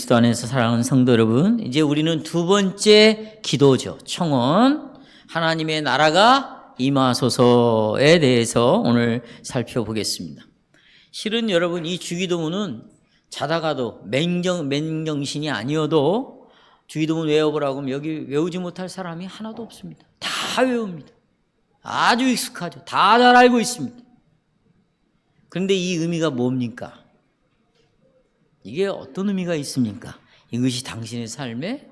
그리스도 안에서 사랑하는 성도 여러분, 이제 우리는 두 번째 기도죠. 청원. 하나님의 나라가 임하소서에 대해서 오늘 살펴보겠습니다. 실은 여러분, 이 주기도문은 자다가도 맹정신이 아니어도 주기도문 외워보라고 하면 여기 외우지 못할 사람이 하나도 없습니다. 다 외웁니다. 아주 익숙하죠. 다 잘 알고 있습니다. 그런데 이 의미가 뭡니까? 이게 어떤 의미가 있습니까? 이것이 당신의 삶에,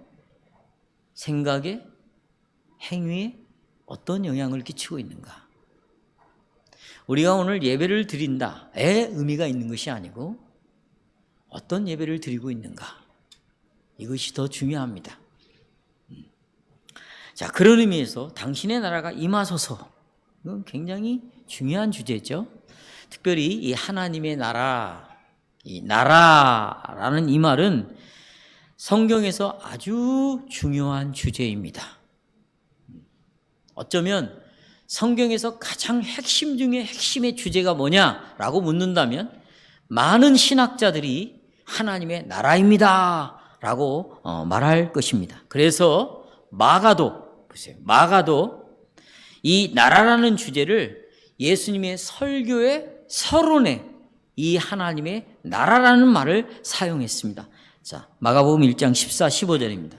생각에, 행위에 어떤 영향을 끼치고 있는가? 우리가 오늘 예배를 드린다의 의미가 있는 것이 아니고 어떤 예배를 드리고 있는가? 이것이 더 중요합니다. 자, 그런 의미에서 당신의 나라가 임하소서, 이건 굉장히 중요한 주제죠. 특별히 이 하나님의 나라, 이 나라라는 이 말은 성경에서 아주 중요한 주제입니다. 어쩌면 성경에서 가장 핵심 중에 핵심의 주제가 뭐냐라고 묻는다면 많은 신학자들이 하나님의 나라입니다 라고 말할 것입니다. 그래서 마가도, 보세요. 마가도 이 나라라는 주제를 예수님의 설교의 서론에 이 하나님의 나라라는 말을 사용했습니다. 자, 마가복음 1장 14, 15절입니다.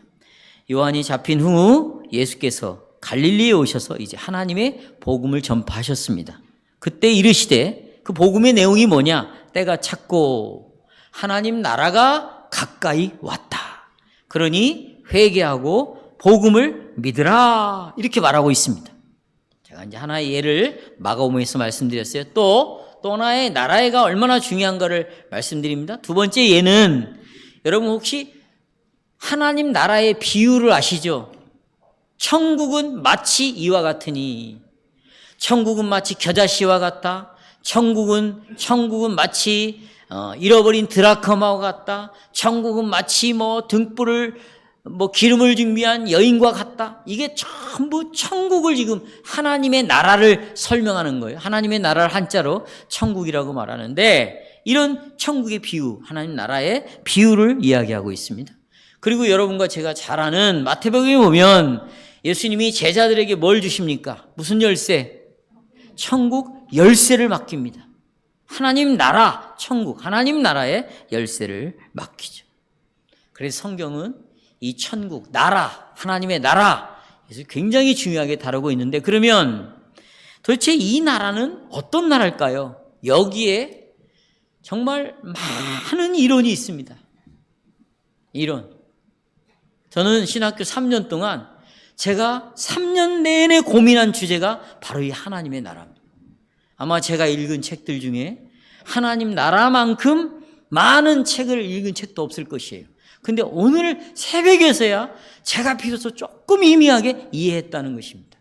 요한이 잡힌 후 예수께서 갈릴리에 오셔서 이제 하나님의 복음을 전파하셨습니다. 그때 이르시되, 그 복음의 내용이 뭐냐? 때가 찼고 하나님 나라가 가까이 왔다. 그러니 회개하고 복음을 믿으라. 이렇게 말하고 있습니다. 제가 이제 하나의 예를 마가복음에서 말씀드렸어요. 또 하나의 나라가 얼마나 중요한가를 말씀드립니다. 두 번째 예는, 여러분 혹시 하나님 나라의 비유를 아시죠? 천국은 마치 이와 같으니, 천국은 마치 겨자씨와 같다. 천국은 마치 잃어버린 드라크마와 같다. 천국은 마치 등불을 기름을 준비한 여인과 같다. 이게 전부 천국을 지금 하나님의 나라를 설명하는 거예요. 하나님의 나라를 한자로 천국이라고 말하는데, 이런 천국의 비유, 하나님 나라의 비유를 이야기하고 있습니다. 그리고 여러분과 제가 잘 아는 마태복음에 보면 예수님이 제자들에게 뭘 주십니까? 무슨 열쇠? 천국 열쇠를 맡깁니다. 하나님 나라, 천국, 하나님 나라의 열쇠를 맡기죠. 그래서 성경은 이 천국, 나라, 하나님의 나라, 그래서 굉장히 중요하게 다루고 있는데, 그러면 도대체 이 나라는 어떤 나라일까요? 여기에 정말 많은 이론이 있습니다. 이론. 저는 신학교 3년 동안 제가 3년 내내 고민한 주제가 바로 이 하나님의 나라입니다. 아마 제가 읽은 책들 중에 하나님 나라만큼 많은 책을 읽은 책도 없을 것이에요. 근데 오늘 새벽에서야 제가 비로소 조금 희미하게 이해했다는 것입니다.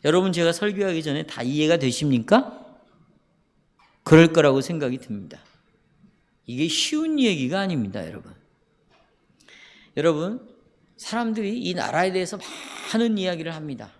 여러분, 제가 설교하기 전에 다 이해가 되십니까? 그럴 거라고 생각이 듭니다. 이게 쉬운 얘기가 아닙니다, 여러분. 여러분, 사람들이 이 나라에 대해서 많은 이야기를 합니다.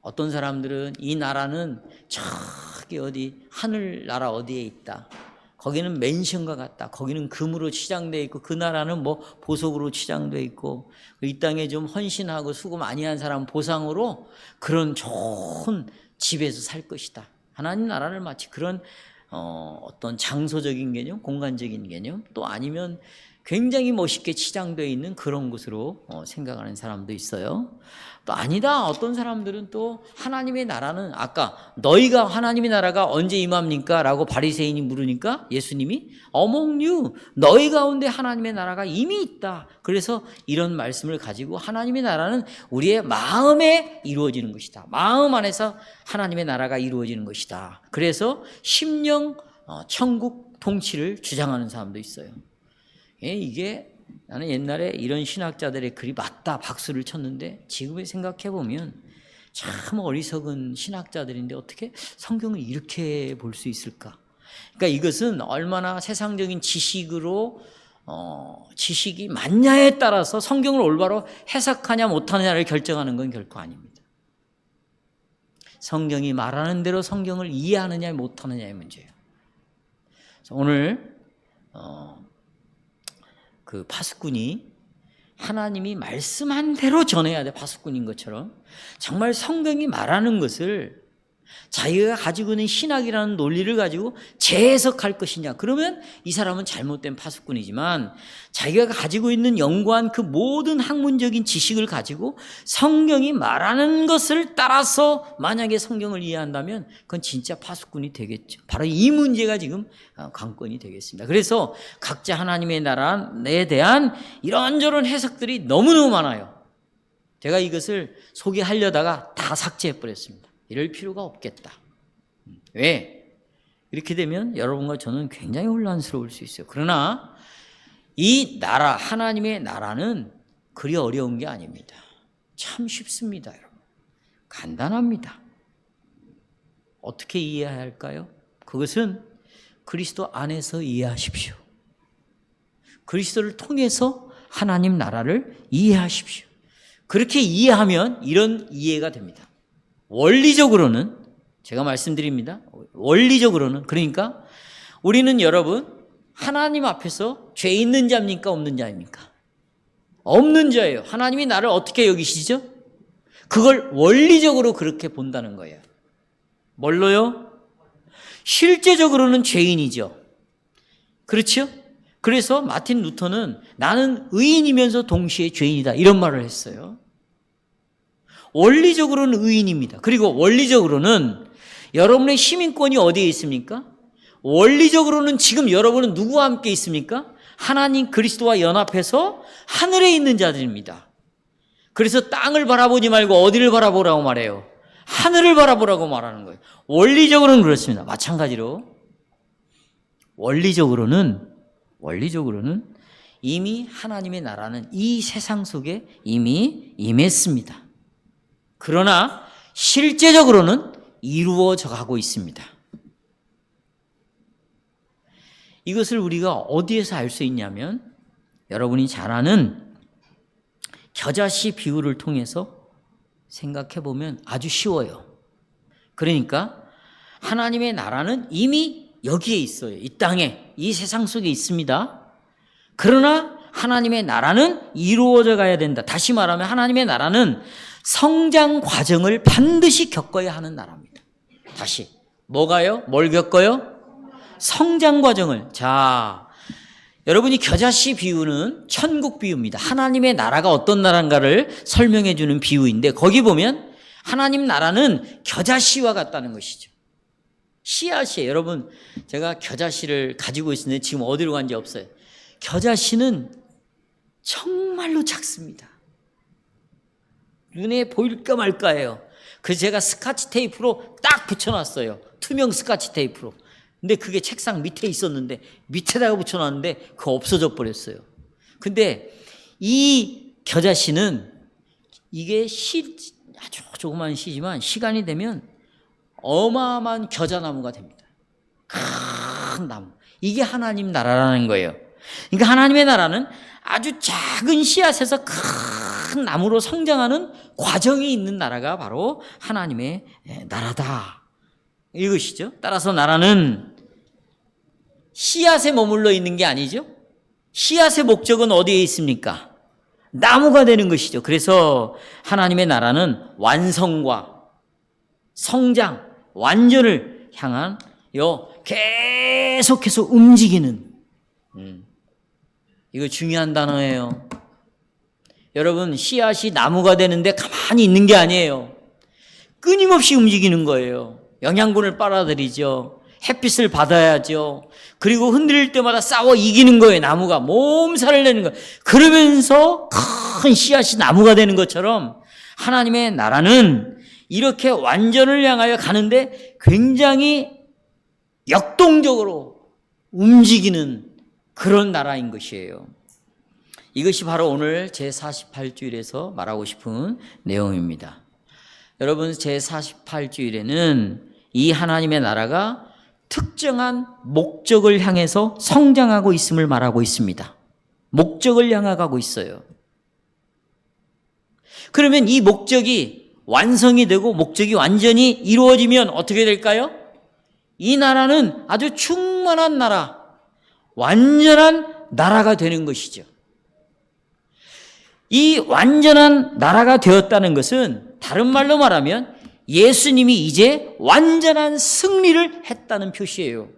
어떤 사람들은 이 나라는 저기 어디 하늘나라 어디에 있다. 거기는 맨션과 같다. 거기는 금으로 치장되어 있고, 그 나라는 보석으로 치장되어 있고, 이 땅에 좀 헌신하고 수고 많이 한 사람 보상으로 그런 좋은 집에서 살 것이다. 하나님 나라를 마치 그런 어떤 장소적인 개념, 공간적인 개념, 또 아니면 굉장히 멋있게 치장되어 있는 그런 곳으로 생각하는 사람도 있어요. 또 아니다. 어떤 사람들은 또 하나님의 나라는, 아까 너희가 하나님의 나라가 언제 임합니까? 라고 바리새인이 물으니까 예수님이 among you, 너희 가운데 하나님의 나라가 이미 있다. 그래서 이런 말씀을 가지고 하나님의 나라는 우리의 마음에 이루어지는 것이다. 마음 안에서 하나님의 나라가 이루어지는 것이다. 그래서 심령 천국 통치를 주장하는 사람도 있어요. 이게 나는 옛날에 이런 신학자들의 글이 맞다 박수를 쳤는데, 지금 생각해보면 참 어리석은 신학자들인데 어떻게 성경을 이렇게 볼 수 있을까? 그러니까 이것은 얼마나 세상적인 지식으로 지식이 맞냐에 따라서 성경을 올바로 해석하냐 못하느냐를 결정하는 건 결코 아닙니다. 성경이 말하는 대로 성경을 이해하느냐 못하느냐의 문제예요. 그래서 오늘 그 파수꾼이 하나님이 말씀한 대로 전해야 돼. 파수꾼인 것처럼 정말 성경이 말하는 것을 자기가 가지고 있는 신학이라는 논리를 가지고 재해석할 것이냐, 그러면 이 사람은 잘못된 파수꾼이지만 자기가 가지고 있는 연구한 그 모든 학문적인 지식을 가지고 성경이 말하는 것을 따라서 만약에 성경을 이해한다면 그건 진짜 파수꾼이 되겠죠. 바로 이 문제가 지금 관건이 되겠습니다. 그래서 각자 하나님의 나라에 대한 이런저런 해석들이 너무너무 많아요. 제가 이것을 소개하려다가 다 삭제해버렸습니다. 이럴 필요가 없겠다. 왜? 이렇게 되면 여러분과 저는 굉장히 혼란스러울 수 있어요. 그러나 이 나라, 하나님의 나라는 그리 어려운 게 아닙니다. 참 쉽습니다, 여러분. 간단합니다. 어떻게 이해해야 할까요? 그것은 그리스도 안에서 이해하십시오. 그리스도를 통해서 하나님 나라를 이해하십시오. 그렇게 이해하면 이런 이해가 됩니다. 원리적으로는, 제가 말씀드립니다. 원리적으로는, 그러니까 우리는 여러분 하나님 앞에서 죄 있는 자입니까? 없는 자입니까? 없는 자예요. 하나님이 나를 어떻게 여기시죠? 그걸 원리적으로 그렇게 본다는 거예요. 뭘로요? 실제적으로는 죄인이죠. 그렇죠? 그래서 마틴 루터는 나는 의인이면서 동시에 죄인이다, 이런 말을 했어요. 원리적으로는 의인입니다. 그리고 원리적으로는 여러분의 시민권이 어디에 있습니까? 원리적으로는 지금 여러분은 누구와 함께 있습니까? 하나님 그리스도와 연합해서 하늘에 있는 자들입니다. 그래서 땅을 바라보지 말고 어디를 바라보라고 말해요? 하늘을 바라보라고 말하는 거예요. 원리적으로는 그렇습니다. 마찬가지로 원리적으로는 이미 하나님의 나라는 이 세상 속에 이미 임했습니다. 그러나 실제적으로는 이루어져 가고 있습니다. 이것을 우리가 어디에서 알 수 있냐면 여러분이 잘 아는 겨자씨 비유를 통해서 생각해 보면 아주 쉬워요. 그러니까 하나님의 나라는 이미 여기에 있어요. 이 땅에, 이 세상 속에 있습니다. 그러나 하나님의 나라는 이루어져 가야 된다. 다시 말하면 하나님의 나라는 성장 과정을 반드시 겪어야 하는 나라입니다. 다시 뭐가요? 뭘 겪어요? 성장 과정을. 자, 여러분이 겨자씨 비유는 천국 비유입니다. 하나님의 나라가 어떤 나라인가를 설명해 주는 비유인데 거기 보면 하나님 나라는 겨자씨와 같다는 것이죠. 씨앗이에요. 여러분, 제가 겨자씨를 가지고 있는데 지금 어디로 간지 없어요. 겨자씨는 정말로 작습니다. 눈에 보일까 말까예요. 그래서 제가 스카치 테이프로 딱 붙여놨어요. 투명 스카치 테이프로. 근데 그게 책상 밑에 있었는데 밑에다가 붙여놨는데 그거 없어져 버렸어요. 근데 이 겨자씨는 이게 아주 조그만 씨지만 시간이 되면 어마어마한 겨자나무가 됩니다. 큰 나무. 이게 하나님 나라라는 거예요. 그러니까 하나님의 나라는 아주 작은 씨앗에서 큰 나무로 성장하는 과정이 있는 나라가 바로 하나님의 나라다, 이것이죠. 따라서 나라는 씨앗에 머물러 있는 게 아니죠. 씨앗의 목적은 어디에 있습니까? 나무가 되는 것이죠. 그래서 하나님의 나라는 완성과 성장, 완전을 향한 계속해서 움직이는, 이거 중요한 단어예요. 여러분, 씨앗이 나무가 되는데 가만히 있는 게 아니에요. 끊임없이 움직이는 거예요. 영양분을 빨아들이죠. 햇빛을 받아야죠. 그리고 흔들릴 때마다 싸워 이기는 거예요. 나무가 몸살을 내는 거예요. 그러면서 큰 씨앗이 나무가 되는 것처럼 하나님의 나라는 이렇게 완전을 향하여 가는데 굉장히 역동적으로 움직이는 그런 나라인 것이에요. 이것이 바로 오늘 제48주일에서 말하고 싶은 내용입니다. 여러분, 제48주일에는 이 하나님의 나라가 특정한 목적을 향해서 성장하고 있음을 말하고 있습니다. 목적을 향해 가고 있어요. 그러면 이 목적이 완성이 되고 목적이 완전히 이루어지면 어떻게 될까요? 이 나라는 아주 충만한 나라, 완전한 나라가 되는 것이죠. 이 완전한 나라가 되었다는 것은 다른 말로 말하면 예수님이 이제 완전한 승리를 했다는 표시예요.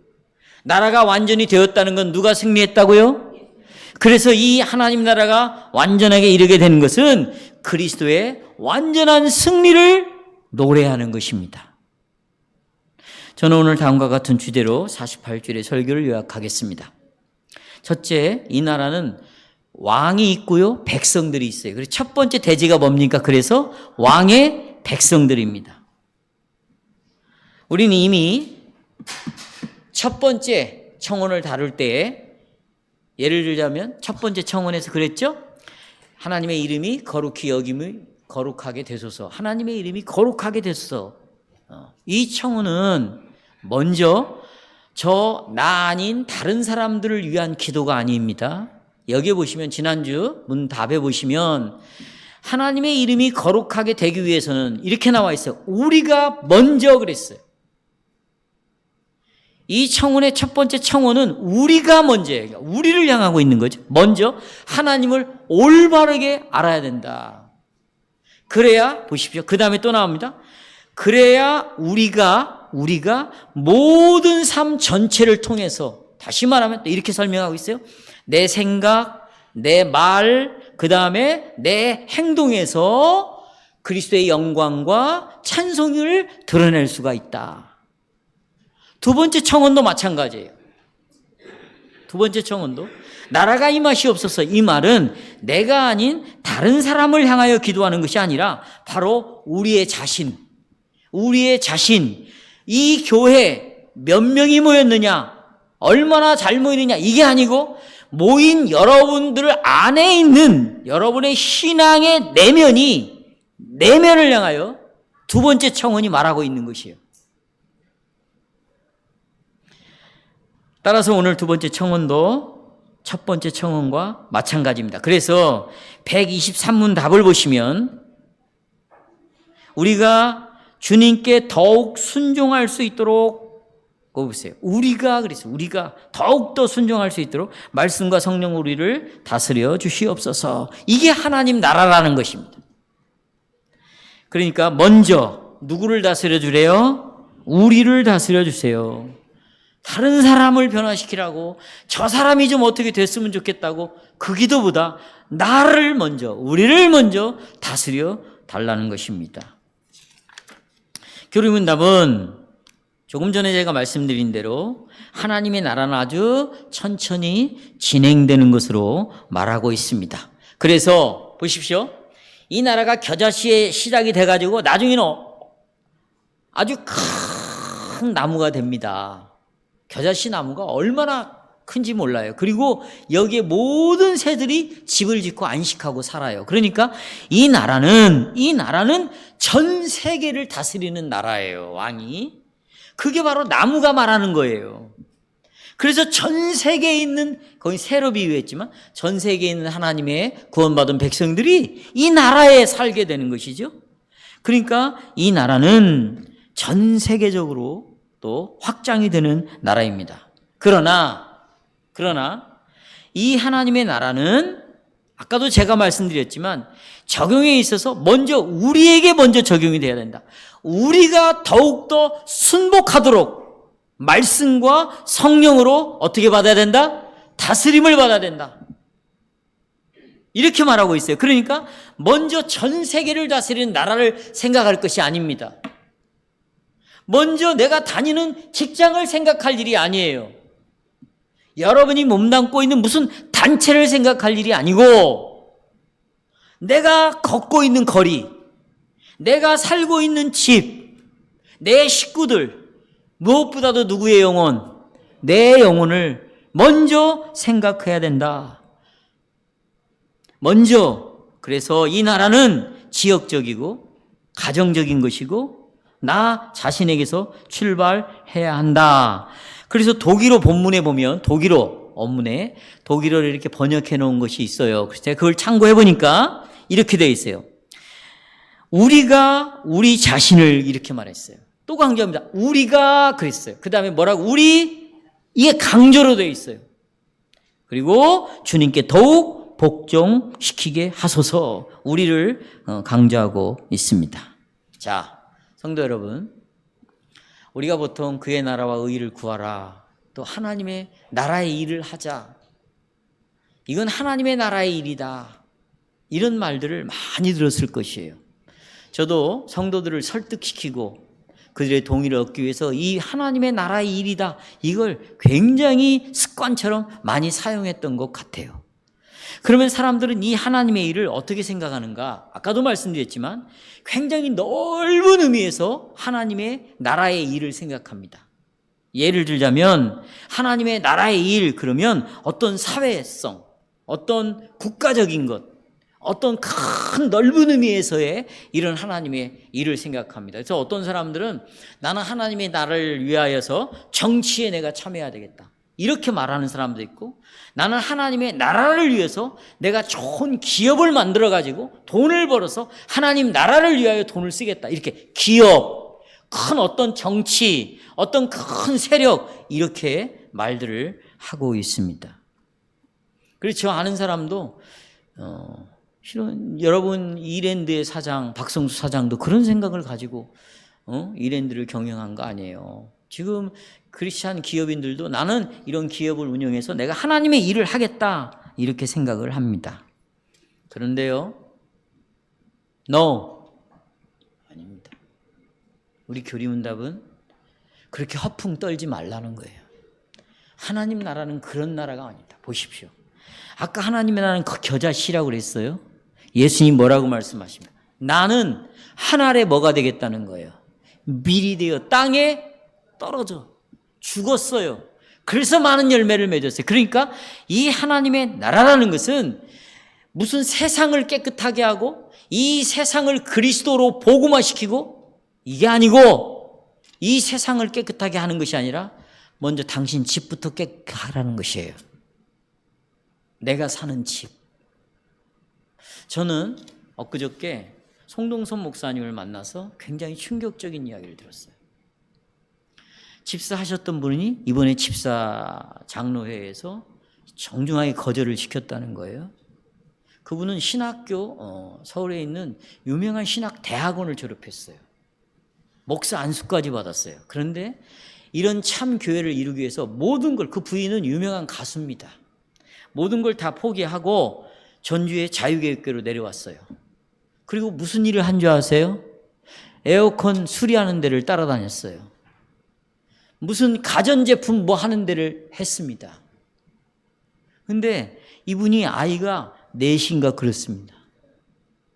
나라가 완전히 되었다는 건 누가 승리했다고요? 그래서 이 하나님 나라가 완전하게 이르게 되는 것은 그리스도의 완전한 승리를 노래하는 것입니다. 저는 오늘 다음과 같은 주제로 48줄의 설교를 요약하겠습니다. 첫째, 이 나라는 왕이 있고요, 백성들이 있어요. 그래서 첫 번째 대지가 뭡니까? 그래서 왕의 백성들입니다. 우리는 이미 첫 번째 청혼을 다룰 때 예를 들자면 첫 번째 청혼에서 그랬죠? 하나님의 이름이 거룩하게 되소서. 하나님의 이름이 거룩하게 되소서. 이 청혼은 먼저 나 아닌 다른 사람들을 위한 기도가 아닙니다. 여기에 보시면 지난주 문답에 보시면 하나님의 이름이 거룩하게 되기 위해서는 이렇게 나와 있어요. 우리가 먼저 그랬어요. 이 청혼의 첫 번째 청혼은 우리가 먼저예요. 우리를 향하고 있는 거죠. 먼저 하나님을 올바르게 알아야 된다. 그래야 보십시오. 그 다음에 또 나옵니다. 그래야 우리가 모든 삶 전체를 통해서 다시 말하면 또 이렇게 설명하고 있어요. 내 생각, 내 말, 그 다음에 내 행동에서 그리스도의 영광과 찬송을 드러낼 수가 있다. 두 번째 청혼도 마찬가지예요. 두 번째 청혼도 나라가 임하시옵소서. 이 말은 내가 아닌 다른 사람을 향하여 기도하는 것이 아니라 바로 우리의 자신, 이 교회 몇 명이 모였느냐, 얼마나 잘 모이느냐, 이게 아니고 모인 여러분들 안에 있는 여러분의 신앙의 내면을 향하여 두 번째 청혼이 말하고 있는 것이에요. 따라서 오늘 두 번째 청혼도 첫 번째 청혼과 마찬가지입니다. 그래서 123문 답을 보시면 우리가 주님께 더욱 순종할 수 있도록 보세요. 우리가 더욱더 순종할 수 있도록 말씀과 성령 우리를 다스려 주시옵소서. 이게 하나님 나라라는 것입니다. 그러니까 먼저 누구를 다스려 주래요? 우리를 다스려 주세요. 다른 사람을 변화시키라고, 저 사람이 좀 어떻게 됐으면 좋겠다고 그 기도보다 우리를 먼저 다스려 달라는 것입니다. 교리문답은 조금 전에 제가 말씀드린 대로 하나님의 나라는 아주 천천히 진행되는 것으로 말하고 있습니다. 그래서 보십시오. 이 나라가 겨자씨의 시작이 돼가지고 나중에는 아주 큰 나무가 됩니다. 겨자씨 나무가 얼마나 큰지 몰라요. 그리고 여기에 모든 새들이 집을 짓고 안식하고 살아요. 그러니까 이 나라는 전 세계를 다스리는 나라예요. 왕이. 그게 바로 나무가 말하는 거예요. 그래서 전 세계에 있는, 거의 새로 비유했지만 전 세계에 있는 하나님의 구원받은 백성들이 이 나라에 살게 되는 것이죠. 그러니까 이 나라는 전 세계적으로 또 확장이 되는 나라입니다. 그러나 이 하나님의 나라는 아까도 제가 말씀드렸지만 적용에 있어서 우리에게 먼저 적용이 돼야 된다. 우리가 더욱더 순복하도록 말씀과 성령으로 어떻게 받아야 된다? 다스림을 받아야 된다. 이렇게 말하고 있어요. 그러니까 먼저 전 세계를 다스리는 나라를 생각할 것이 아닙니다. 먼저 내가 다니는 직장을 생각할 일이 아니에요. 여러분이 몸담고 있는 무슨 단체를 생각할 일이 아니고 내가 걷고 있는 거리, 내가 살고 있는 집, 내 식구들, 무엇보다도 누구의 영혼, 내 영혼을 먼저 생각해야 된다. 그래서 이 나라는 지역적이고 가정적인 것이고 나 자신에게서 출발해야 한다. 그래서 독일어 본문에 보면 독일어를 이렇게 번역해 놓은 것이 있어요. 그래서 제가 그걸 참고해 보니까 이렇게 되어 있어요. 우리가 우리 자신을 이렇게 말했어요. 또 강조합니다. 우리가 그랬어요. 그 다음에 뭐라고? 이게 강조로 되어 있어요. 그리고 주님께 더욱 복종시키게 하소서 우리를 강조하고 있습니다. 자, 성도 여러분, 우리가 보통 그의 나라와 의를 구하라, 또 하나님의 나라의 일을 하자, 이건 하나님의 나라의 일이다, 이런 말들을 많이 들었을 것이에요. 저도 성도들을 설득시키고 그들의 동의를 얻기 위해서 이 하나님의 나라의 일이다, 이걸 굉장히 습관처럼 많이 사용했던 것 같아요. 그러면 사람들은 이 하나님의 일을 어떻게 생각하는가? 아까도 말씀드렸지만 굉장히 넓은 의미에서 하나님의 나라의 일을 생각합니다. 예를 들자면 하나님의 나라의 일, 그러면 어떤 사회성, 어떤 국가적인 것, 어떤 큰 넓은 의미에서의 이런 하나님의 일을 생각합니다. 그래서 어떤 사람들은 나는 하나님의 나라를 위하여서 정치에 내가 참여해야 되겠다, 이렇게 말하는 사람도 있고, 나는 하나님의 나라를 위해서 내가 좋은 기업을 만들어 가지고 돈을 벌어서 하나님 나라를 위하여 돈을 쓰겠다, 이렇게 기업, 큰 어떤 정치, 어떤 큰 세력, 이렇게 말들을 하고 있습니다. 그래서 저 아는 사람도 실은 여러분 이랜드의 사장 박성수 사장도 그런 생각을 가지고 이랜드를 경영한 거 아니에요. 지금 크리스찬 기업인들도 나는 이런 기업을 운영해서 내가 하나님의 일을 하겠다, 이렇게 생각을 합니다. 그런데요, No, 아닙니다. 우리 교리문답은 그렇게 허풍 떨지 말라는 거예요. 하나님 나라는 그런 나라가 아니다. 보십시오. 아까 하나님의 나라는 그 겨자씨라고 그랬어요. 예수님 뭐라고 말씀하십니까? 나는 한 알에 뭐가 되겠다는 거예요? 밀이 되어 땅에 떨어져 죽었어요. 그래서 많은 열매를 맺었어요. 그러니까 이 하나님의 나라라는 것은 무슨 세상을 깨끗하게 하고 이 세상을 그리스도로 복음화시키고, 이게 아니고 이 세상을 깨끗하게 하는 것이 아니라 먼저 당신 집부터 깨끗하라는 것이에요. 내가 사는 집. 저는 엊그저께 송동선 목사님을 만나서 굉장히 충격적인 이야기를 들었어요. 집사하셨던 분이 이번에 집사 장로회에서 정중하게 거절을 시켰다는 거예요. 그분은 신학교, 서울에 있는 유명한 신학대학원을 졸업했어요. 목사 안수까지 받았어요. 그런데 이런 참 교회를 이루기 위해서 모든 걸, 그 부인은 유명한 가수입니다. 모든 걸 다 포기하고 전주의 자유교육교로 내려왔어요. 그리고 무슨 일을 한 줄 아세요? 에어컨 수리하는 데를 따라다녔어요. 무슨 가전제품 뭐 하는 데를 했습니다. 근데 이분이 아이가 넷인가 그렇습니다.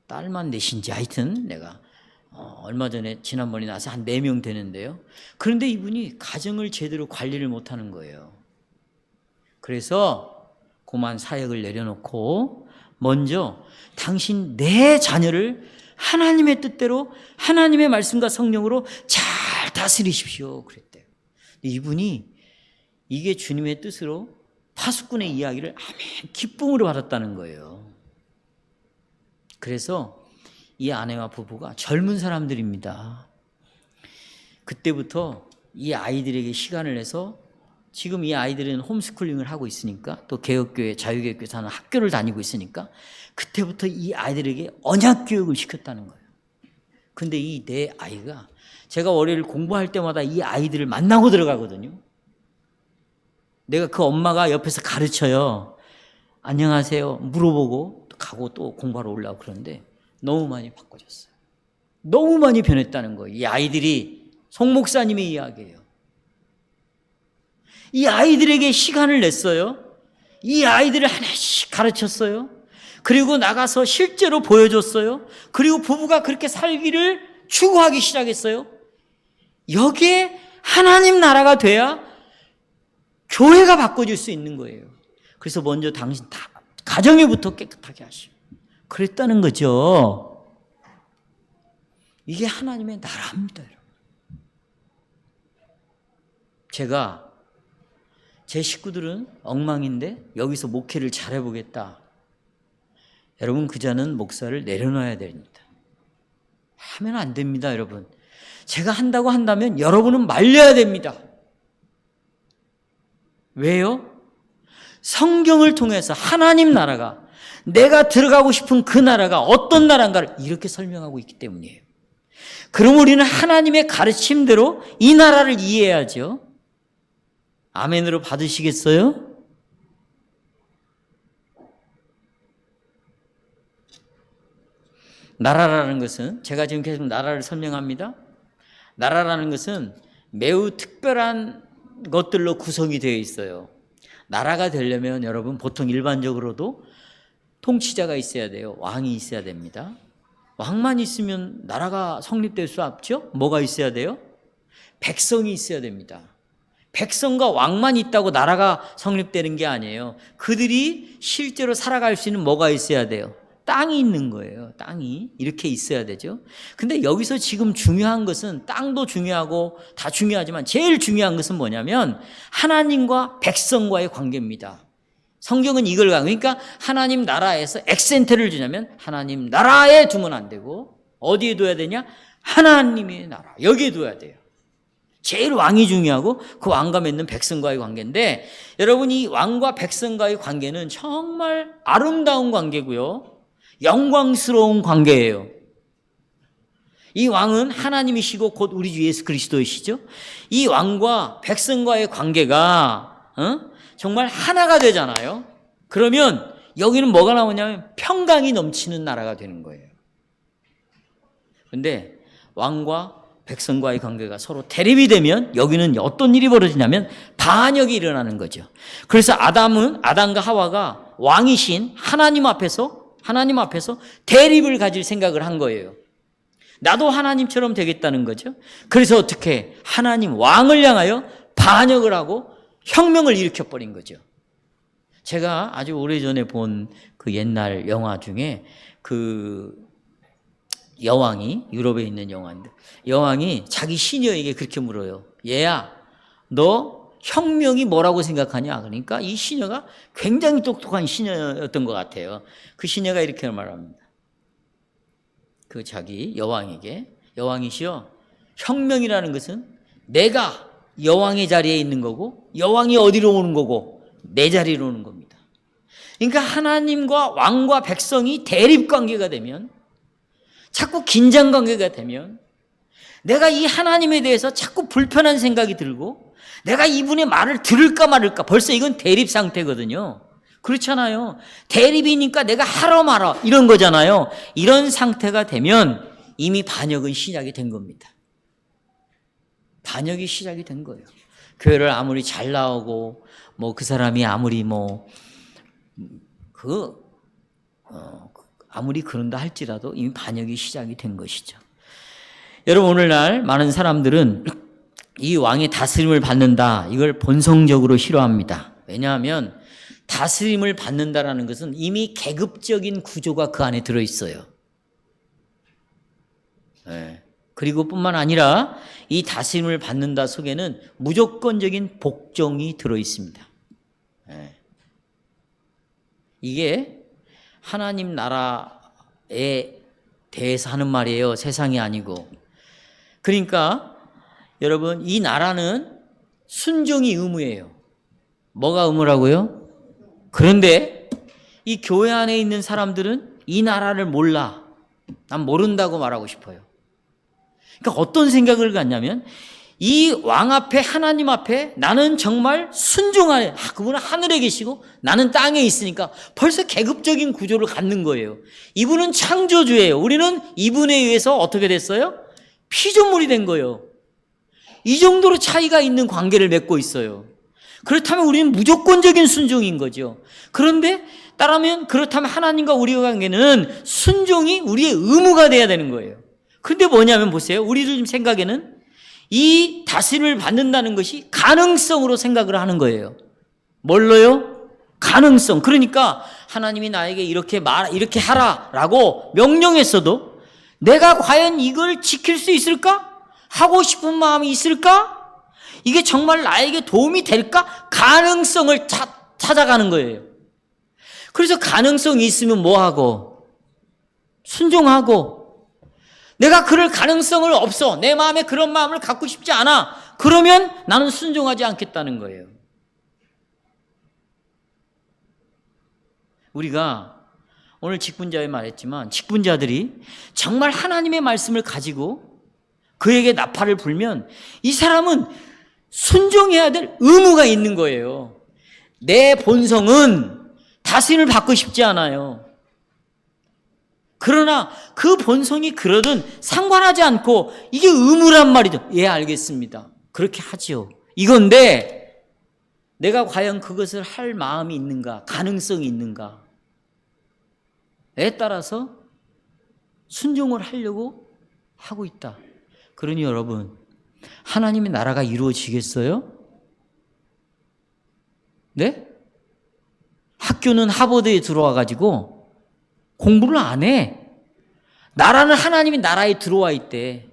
딸만 넷인지 하여튼 내가 얼마 전에 지난번에 나서 한 4명 되는데요. 그런데 이분이 가정을 제대로 관리를 못하는 거예요. 그래서 고만 사역을 내려놓고 먼저 당신 내 자녀를 하나님의 뜻대로 하나님의 말씀과 성령으로 잘 다스리십시오, 그랬대요. 이분이 이게 주님의 뜻으로 파수꾼의 이야기를 아멘 기쁨으로 받았다는 거예요. 그래서 이 아내와 부부가 젊은 사람들입니다. 그때부터 이 아이들에게 시간을 내서, 지금 이 아이들은 홈스쿨링을 하고 있으니까, 또 개혁교회, 자유교육교에서 하는 학교를 다니고 있으니까 그때부터 이 아이들에게 언약교육을 시켰다는 거예요. 근데 이 내 아이가, 제가 월요일 공부할 때마다 이 아이들을 만나고 들어가거든요. 내가 그 엄마가 옆에서 가르쳐요. 안녕하세요 물어보고 가고 또 공부하러 올라오고. 그런데 너무 많이 바꿔졌어요. 너무 많이 변했다는 거예요. 이 아이들이. 송 목사님의 이야기예요. 이 아이들에게 시간을 냈어요. 이 아이들을 하나씩 가르쳤어요. 그리고 나가서 실제로 보여줬어요. 그리고 부부가 그렇게 살기를 추구하기 시작했어요. 여기에 하나님 나라가 돼야 교회가 바꿔질 수 있는 거예요. 그래서 먼저 당신 다 가정에부터 깨끗하게 하시오. 그랬다는 거죠. 이게 하나님의 나라입니다, 여러분. 제가 제 식구들은 엉망인데 여기서 목회를 잘해보겠다. 여러분, 그자는 목사를 내려놔야 됩니다. 하면 안 됩니다, 여러분. 제가 한다고 한다면 여러분은 말려야 됩니다. 왜요? 성경을 통해서 하나님 나라가, 내가 들어가고 싶은 그 나라가 어떤 나라인가를 이렇게 설명하고 있기 때문이에요. 그럼 우리는 하나님의 가르침대로 이 나라를 이해해야죠. 아멘으로 받으시겠어요? 나라라는 것은, 제가 지금 계속 나라를 설명합니다. 나라라는 것은 매우 특별한 것들로 구성이 되어 있어요. 나라가 되려면 여러분 보통 일반적으로도 통치자가 있어야 돼요. 왕이 있어야 됩니다. 왕만 있으면 나라가 성립될 수 없죠? 뭐가 있어야 돼요? 백성이 있어야 됩니다. 백성과 왕만 있다고 나라가 성립되는 게 아니에요. 그들이 실제로 살아갈 수 있는 뭐가 있어야 돼요? 땅이 있는 거예요. 땅이 이렇게 있어야 되죠. 근데 여기서 지금 중요한 것은, 땅도 중요하고 다 중요하지만 제일 중요한 것은 뭐냐면 하나님과 백성과의 관계입니다. 성경은 이걸 그러니까 하나님 나라에서 액센트를 주냐면 하나님 나라에 두면 안 되고 어디에 둬야 되냐? 하나님의 나라, 여기에 둬야 돼요. 제일 왕이 중요하고 그 왕과 맺는 백성과의 관계인데, 여러분 이 왕과 백성과의 관계는 정말 아름다운 관계고요, 영광스러운 관계예요. 이 왕은 하나님이시고 곧 우리 주 예수 그리스도이시죠. 이 왕과 백성과의 관계가 정말 하나가 되잖아요. 그러면 여기는 뭐가 나오냐면 평강이 넘치는 나라가 되는 거예요. 그런데 왕과 백성과의 관계가 서로 대립이 되면 여기는 어떤 일이 벌어지냐면 반역이 일어나는 거죠. 그래서 아담과 하와가 왕이신 하나님 앞에서 대립을 가질 생각을 한 거예요. 나도 하나님처럼 되겠다는 거죠. 그래서 어떻게 하나님 왕을 향하여 반역을 하고 혁명을 일으켜버린 거죠. 제가 아주 오래전에 본 그 옛날 영화 중에 그 여왕이, 유럽에 있는 영화인데, 여왕이 자기 시녀에게 그렇게 물어요. 얘야, 너 혁명이 뭐라고 생각하냐? 그러니까 이 시녀가 굉장히 똑똑한 시녀였던 것 같아요. 그 시녀가 이렇게 말합니다. 그 자기 여왕에게, 여왕이시여, 혁명이라는 것은 내가 여왕의 자리에 있는 거고 여왕이 어디로 오는 거고 내 자리로 오는 겁니다. 그러니까 하나님과 왕과 백성이 대립관계가 되면, 자꾸 긴장관계가 되면, 내가 이 하나님에 대해서 자꾸 불편한 생각이 들고 내가 이분의 말을 들을까 말을까, 벌써 이건 대립 상태거든요. 그렇잖아요. 대립이니까 내가 하러 말어 이런 거잖아요. 이런 상태가 되면 이미 반역은 시작이 된 겁니다. 반역이 시작이 된 거예요. 교회를 아무리 잘 나오고 그 사람이 아무리 아무리 그런다 할지라도 이미 반역이 시작이 된 것이죠. 여러분, 오늘날 많은 사람들은 이 왕의 다스림을 받는다, 이걸 본성적으로 싫어합니다. 왜냐하면 다스림을 받는다라는 것은 이미 계급적인 구조가 그 안에 들어있어요. 네. 그리고 뿐만 아니라 이 다스림을 받는다 속에는 무조건적인 복종이 들어있습니다. 네. 이게 하나님 나라에 대해서 하는 말이에요. 세상이 아니고. 그러니까 여러분, 이 나라는 순종이 의무예요. 뭐가 의무라고요? 그런데 이 교회 안에 있는 사람들은 이 나라를 몰라. 난 모른다고 말하고 싶어요. 그러니까 어떤 생각을 갖냐면, 이 왕 앞에, 하나님 앞에 나는 정말 순종하네. 그분은 하늘에 계시고 나는 땅에 있으니까 벌써 계급적인 구조를 갖는 거예요. 이분은 창조주예요. 우리는 이분에 의해서 어떻게 됐어요? 피조물이 된 거예요. 이 정도로 차이가 있는 관계를 맺고 있어요. 그렇다면 우리는 무조건적인 순종인 거죠. 그런데 그렇다면 하나님과 우리의 관계는 순종이 우리의 의무가 돼야 되는 거예요. 근데 뭐냐면 보세요. 우리들 생각에는 이 다스림을 받는다는 것이 가능성으로 생각을 하는 거예요. 뭘로요? 가능성. 그러니까 하나님이 나에게 이렇게 하라라고 명령했어도 내가 과연 이걸 지킬 수 있을까? 하고 싶은 마음이 있을까? 이게 정말 나에게 도움이 될까? 가능성을 찾아가는 거예요. 그래서 가능성이 있으면 뭐하고? 순종하고. 내가 그럴 가능성을 없어. 내 마음에 그런 마음을 갖고 싶지 않아. 그러면 나는 순종하지 않겠다는 거예요. 우리가 오늘 직분자에 말했지만 직분자들이 정말 하나님의 말씀을 가지고 그에게 나팔을 불면 이 사람은 순종해야 될 의무가 있는 거예요. 내 본성은 다스림을 받고 싶지 않아요. 그러나 그 본성이 그러든 상관하지 않고 이게 의무란 말이죠. 예, 알겠습니다. 그렇게 하지요. 이건데 내가 과연 그것을 할 마음이 있는가, 가능성이 있는가에 따라서 순종을 하려고 하고 있다. 그러니 여러분, 하나님의 나라가 이루어지겠어요? 네? 학교는 하버드에 들어와 가지고 공부를 안 해. 나라는 하나님의 나라에 들어와 있대.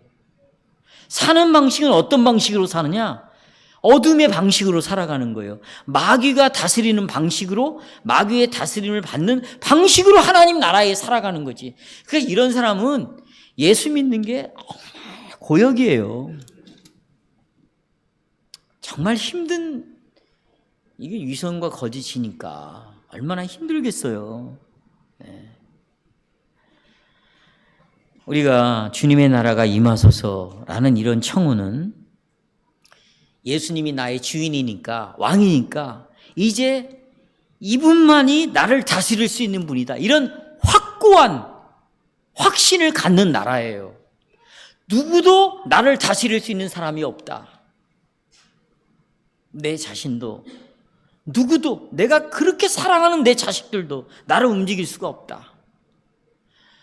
사는 방식은 어떤 방식으로 사느냐? 어둠의 방식으로 살아가는 거예요. 마귀가 다스리는 방식으로, 마귀의 다스림을 받는 방식으로 하나님 나라에 살아가는 거지. 그러니까 이런 사람은 예수 믿는 게 고역이에요. 정말 힘든, 이게 위선과 거짓이니까 얼마나 힘들겠어요. 네. 우리가 주님의 나라가 임하소서라는 이런 청혼은 예수님이 나의 주인이니까, 왕이니까 이제 이분만이 나를 다스릴 수 있는 분이다. 이런 확고한 확신을 갖는 나라예요. 누구도 나를 다스릴 수 있는 사람이 없다. 내 자신도, 누구도, 내가 그렇게 사랑하는 내 자식들도 나를 움직일 수가 없다.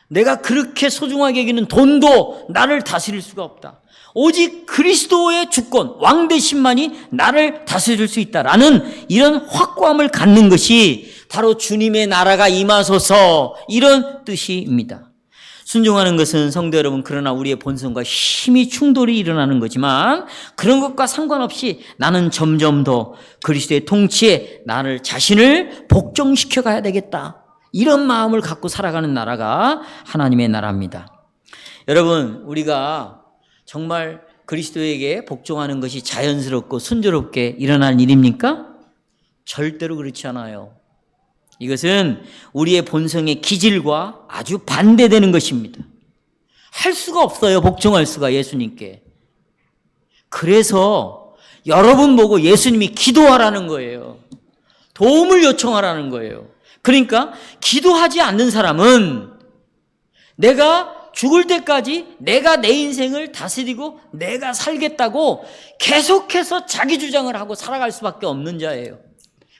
내가 그렇게 소중하게 여기는 돈도 나를 다스릴 수가 없다. 오직 그리스도의 주권, 왕 되심만이 나를 다스릴 수 있다라는 이런 확고함을 갖는 것이 바로 주님의 나라가 임하소서, 이런 뜻입니다. 순종하는 것은 성도 여러분, 그러나 우리의 본성과 힘이 충돌이 일어나는 거지만 그런 것과 상관없이 나는 점점 더 그리스도의 통치에 나를 자신을 복종시켜 가야 되겠다. 이런 마음을 갖고 살아가는 나라가 하나님의 나라입니다. 여러분, 우리가 정말 그리스도에게 복종하는 것이 자연스럽고 순조롭게 일어날 일입니까? 절대로 그렇지 않아요. 이것은 우리의 본성의 기질과 아주 반대되는 것입니다. 할 수가 없어요. 복종할 수가, 예수님께. 그래서 여러분 보고 예수님이 기도하라는 거예요. 도움을 요청하라는 거예요. 그러니까 기도하지 않는 사람은 내가 죽을 때까지 내가 내 인생을 다스리고 내가 살겠다고 계속해서 자기 주장을 하고 살아갈 수밖에 없는 자예요.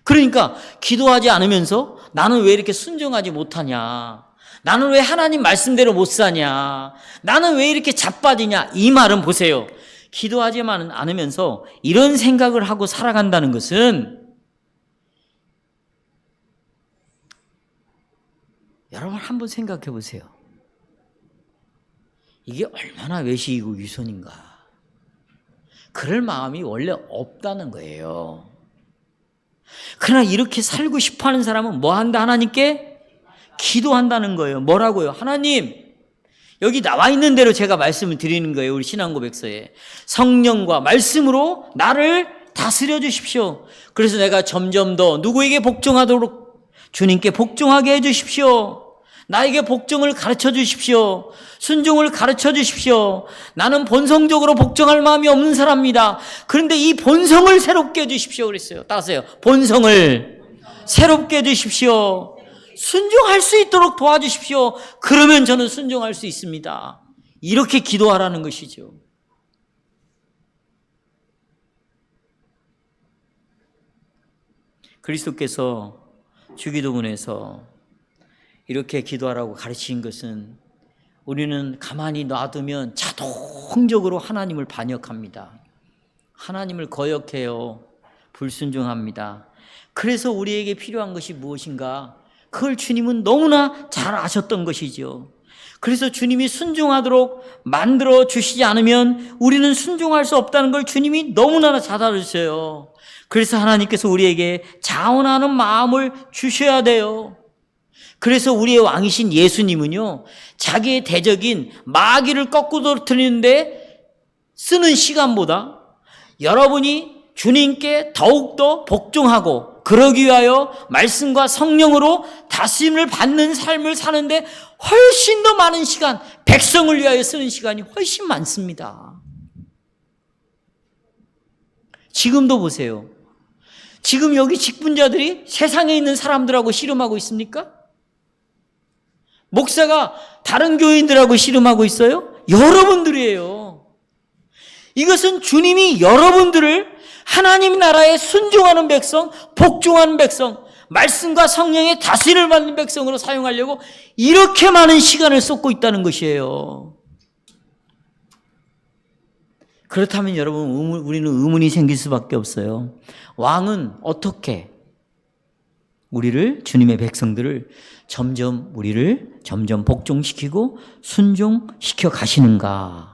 그러니까 기도하지 않으면서 나는 왜 이렇게 순종하지 못하냐, 나는 왜 하나님 말씀대로 못 사냐, 나는 왜 이렇게 자빠지냐, 이 말은 보세요. 기도하지만 않으면서 이런 생각을 하고 살아간다는 것은, 여러분 한번 생각해 보세요. 이게 얼마나 외식이고 위선인가. 그럴 마음이 원래 없다는 거예요. 그러나 이렇게 살고 싶어하는 사람은 뭐 한다? 하나님께 기도한다는 거예요. 뭐라고요? 하나님, 여기 나와 있는 대로 제가 말씀을 드리는 거예요. 우리 신앙고백서에 성령과 말씀으로 나를 다스려 주십시오. 그래서 내가 점점 더 누구에게 복종하도록 주님께 복종하게 해 주십시오. 나에게 복종을 가르쳐 주십시오. 순종을 가르쳐 주십시오. 나는 본성적으로 복종할 마음이 없는 사람입니다. 그런데 이 본성을 새롭게 해 주십시오 그랬어요. 따라서요. 본성을 새롭게 해 주십시오. 순종할 수 있도록 도와주십시오. 그러면 저는 순종할 수 있습니다. 이렇게 기도하라는 것이죠. 그리스도께서 주기도문에서 이렇게 기도하라고 가르친 것은 우리는 가만히 놔두면 자동적으로 하나님을 반역합니다. 하나님을 거역해요. 불순종합니다. 그래서 우리에게 필요한 것이 무엇인가? 그걸 주님은 너무나 잘 아셨던 것이죠. 그래서 주님이 순종하도록 만들어 주시지 않으면 우리는 순종할 수 없다는 걸 주님이 너무나 잘 알으셨어요. 그래서 하나님께서 우리에게 자원하는 마음을 주셔야 돼요. 그래서 우리의 왕이신 예수님은요, 자기의 대적인 마귀를 거꾸로 떨어뜨리는데 쓰는 시간보다 여러분이 주님께 더욱더 복종하고 그러기 위하여 말씀과 성령으로 다스림을 받는 삶을 사는데 훨씬 더 많은 시간, 백성을 위하여 쓰는 시간이 훨씬 많습니다. 지금도 보세요. 지금 여기 직분자들이 세상에 있는 사람들하고 씨름하고 있습니까? 목사가 다른 교인들하고 씨름하고 있어요? 여러분들이에요. 이것은 주님이 여러분들을 하나님 나라에 순종하는 백성, 복종하는 백성, 말씀과 성령의 다스림을 받는 백성으로 사용하려고 이렇게 많은 시간을 쏟고 있다는 것이에요. 그렇다면 여러분, 우리는 의문이 생길 수밖에 없어요. 왕은 어떻게 우리를, 주님의 백성들을 점점 복종시키고 순종시켜 가시는가?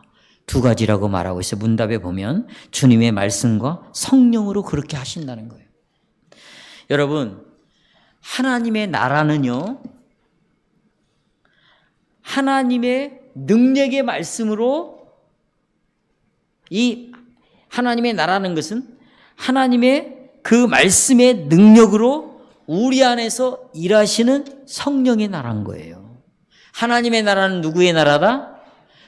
두 가지라고 말하고 있어요. 문답에 보면 주님의 말씀과 성령으로 그렇게 하신다는 거예요. 여러분, 하나님의 나라는요, 하나님의 능력의 말씀으로, 이 하나님의 나라는 것은 하나님의 그 말씀의 능력으로 우리 안에서 일하시는 성령의 나라인 거예요. 하나님의 나라는 누구의 나라다?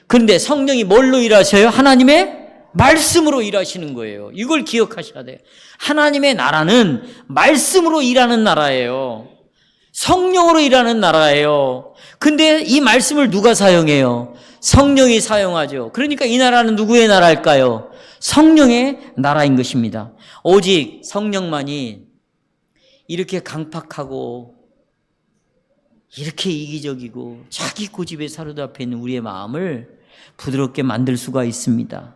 그런데 성령이 뭘로 일하셔요? 하나님의 말씀으로 일하시는 거예요. 이걸 기억하셔야 돼요. 하나님의 나라는 말씀으로 일하는 나라예요. 성령으로 일하는 나라예요. 근데 이 말씀을 누가 사용해요? 성령이 사용하죠. 그러니까 이 나라는 누구의 나라일까요? 성령의 나라인 것입니다. 오직 성령만이 이렇게 강팍하고 이렇게 이기적이고 자기 고집에 사로잡혀 있는 우리의 마음을 부드럽게 만들 수가 있습니다.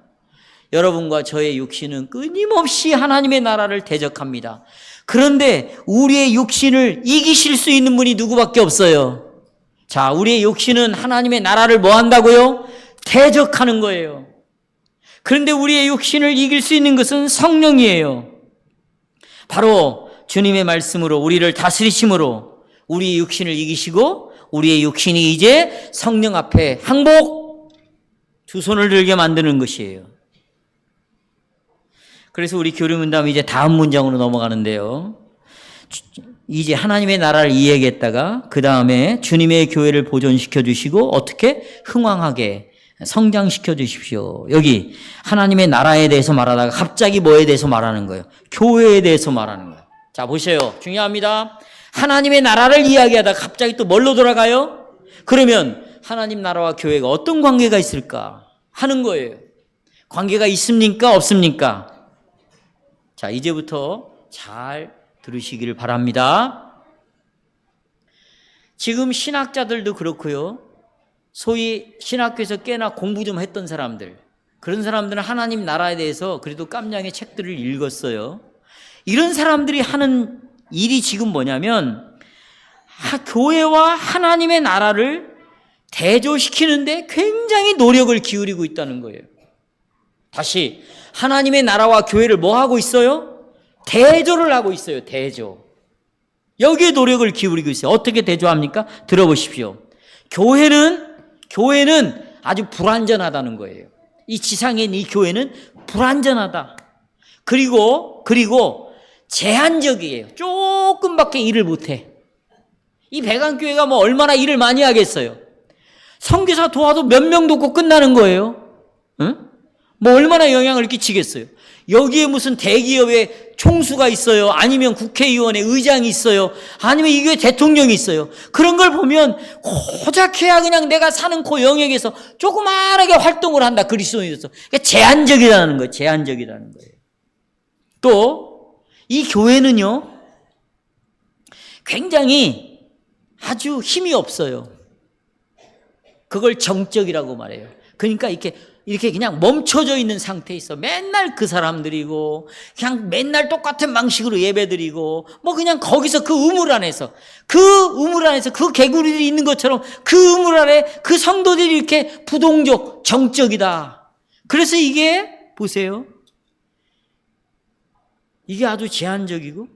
여러분과 저의 육신은 끊임없이 하나님의 나라를 대적합니다. 그런데 우리의 육신을 이기실 수 있는 분이 누구밖에 없어요. 자, 우리의 육신은 하나님의 나라를 뭐 한다고요? 대적하는 거예요. 그런데 우리의 육신을 이길 수 있는 것은 성령이에요. 바로 주님의 말씀으로 우리를 다스리심으로 우리의 육신을 이기시고 우리의 육신이 이제 성령 앞에 항복, 두 손을 들게 만드는 것이에요. 그래서 우리 교리문답은 이제 다음 문장으로 넘어가는데요. 이제 하나님의 나라를 이야기했다가 그 다음에 주님의 교회를 보존시켜 주시고 어떻게 흥왕하게 성장시켜 주십시오. 여기 하나님의 나라에 대해서 말하다가 갑자기 뭐에 대해서 말하는 거예요? 교회에 대해서 말하는 거예요. 자, 보세요. 중요합니다. 하나님의 나라를 이야기하다가 갑자기 또 뭘로 돌아가요? 그러면 하나님 나라와 교회가 어떤 관계가 있을까 하는 거예요. 관계가 있습니까? 없습니까? 자, 이제부터 잘 들으시기를 바랍니다. 지금 신학자들도 그렇고요. 소위 신학교에서 꽤나 공부 좀 했던 사람들, 그런 사람들은 하나님 나라에 대해서 그래도 깜냥의 책들을 읽었어요. 이런 사람들이 하는 일이 지금 뭐냐면 교회와 하나님의 나라를 대조시키는데 굉장히 노력을 기울이고 있다는 거예요. 다시 하나님의 나라와 교회를 뭐 하고 있어요? 대조를 하고 있어요. 대조. 여기에 노력을 기울이고 있어요. 어떻게 대조합니까? 들어보십시오. 교회는 아주 불완전하다는 거예요. 이 지상에 있는 이 교회는 불완전하다. 그리고 제한적이에요. 조금밖에 일을 못해. 이 배강교회가 뭐 얼마나 일을 많이 하겠어요. 선교사 도와도 몇 명도 없고 끝나는 거예요. 응? 뭐 얼마나 영향을 끼치겠어요. 여기에 무슨 대기업의 총수가 있어요. 아니면 국회의원의 의장이 있어요. 아니면 이 교회 대통령이 있어요. 그런 걸 보면 고작해야 그냥 내가 사는 그 영역에서 조그마하게 활동을 한다. 그리스도인으로서. 그러니까 제한적이라는 거예요. 제한적이라는 거예요. 또 이 교회는요, 굉장히 아주 힘이 없어요. 그걸 정적이라고 말해요. 그러니까 이렇게 그냥 멈춰져 있는 상태에 있어. 맨날 그 사람들이고, 그냥 맨날 똑같은 방식으로 예배드리고, 뭐 그냥 거기서 그 우물 안에서 그 개구리들이 있는 것처럼 그 우물 안에 그 성도들이 이렇게 부동적, 정적이다. 그래서 이게, 보세요. 이게 아주 제한적이고,